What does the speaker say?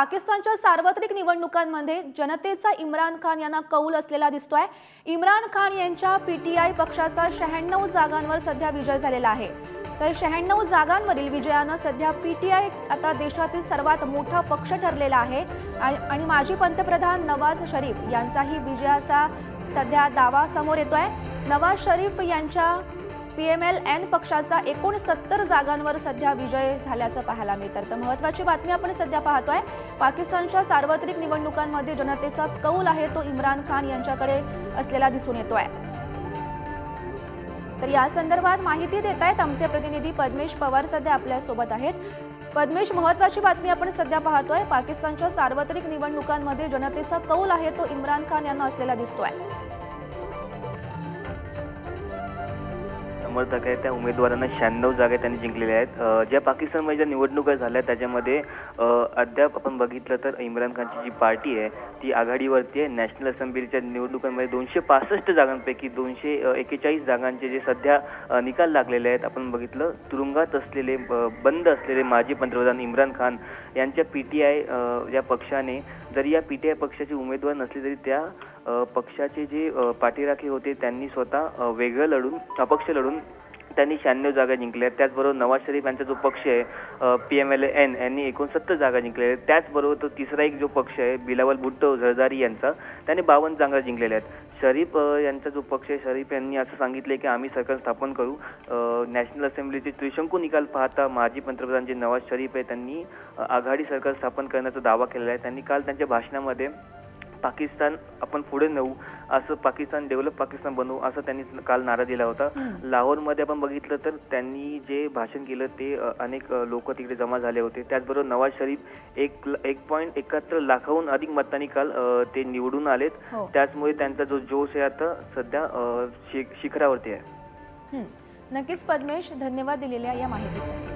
पाकिस्तानच्या सार्वत्रिक निवडणुकांमध्ये जनतेचा इम्रान खान यांना कौल असलेला दिसतोय। इम्रान खान यांच्या पीटीआय पक्षाचा 96 जागांवर सध्या विजय झालेला आहे। तर 96 जागांवरील विजयाने सध्या पीटीआय आता देशातील सर्वात मोठा पक्ष ठरलेला आहे आणि माजी पंतप्रधान नवाज शरीफ यांचाही विजयाचा सध्या दावा समोर येतोय। नवाज शरीफ यांच्या पीएमएल-एन पक्षाचा 69 जागांवर सध्या विजय झाल्याचं पाहायला मिळतं। तर महत्त्वाची बातमी आपण सध्या पाहतोय, पाकिस्तानच्या सार्वत्रिक निवडणुकांमध्ये जनतेचा कौल आहे तो इम्रान खान यांच्याकडे असलेला दिसून येतोय। तर या संदर्भात माहिती देत आहेत आमचे प्रतिनिधी पद्मेश पवार सध्या आपल्या सोबत आहेत। पद्मेश, महत्त्वाची बातमी आपण सध्या पाहतोय, पाकिस्तानच्या सार्वत्रिक निवडणुकांमध्ये जनतेचा कौल आहे तो इम्रान खान यांना असलेला दिसतोय। समर्थक आहे त्या उमेदवारांना 96 जागा त्यांनी जिंकलेल्या आहेत। ज्या पाकिस्तानमध्ये ज्या निवडणुका झाल्या त्याच्यामध्ये अद्याप आपण बघितलं तर इम्रान खानची जी पार्टी आहे ती आघाडीवरती आहे। नॅशनल असेंब्लीच्या निवडणुकांमध्ये 265 जागांपैकी 241 जागांचे जे सध्या निकाल लागलेले आहेत। आपण बघितलं तुरुंगात असलेले बंद असलेले माजी पंतप्रधान इम्रान खान यांच्या पीटीआय या पक्षाने जरी या पीटीआय पक्षाचे उमेदवार नसले तरी त्या पक्षाचे जे पाठीराखे होते त्यांनी स्वतः वेगळं लढून अपक्ष लढून त्यांनी 96 जागा जिंकल्या। त्याचबरोबर नवाज शरीफ यांचा जो पक्ष आहे पीएमएल-एन यांनी 69 जागा जिंकल्या आहेत। त्याचबरोबर तो तिसरा एक जो पक्ष आहे बिलावल भुट्टो झरदारी यांचा त्यांनी 52 जागा जिंकलेल्या आहेत। शरीफ यांचा जो पक्ष आहे शरीफ यांनी असं सांगितले की आम्ही सरकार स्थापन करू। नॅशनल असेंब्लीचे त्रिशंकू निकाल पाहता माजी पंतप्रधान जे नवाज शरीफ आहे त्यांनी आघाडी सरकार स्थापन करण्याचा दावा केलेला आहे। त्यांनी काल त्यांच्या भाषणामध्ये पाकिस्तान आपण पुढे नेऊ असं पाकिस्तान डेव्हलप पाकिस्तान बनवू असं त्यांनी काल नारा दिला होता। लाहोरमध्ये आपण बघितलं तर त्यांनी जे भाषण केलं ते अनेक लोक तिकडे जमा झाले होते। त्याचबरोबर नवाज शरीफ 1.71 लाखाहून अधिक मतांनी काल ते निवडून आलेत। त्याचमुळे त्यांचा जो जोश आहे आता सध्या शिखरावरती आहे। नक्कीच पद्मेश, धन्यवाद दिलेल्या या माहितीसाठी।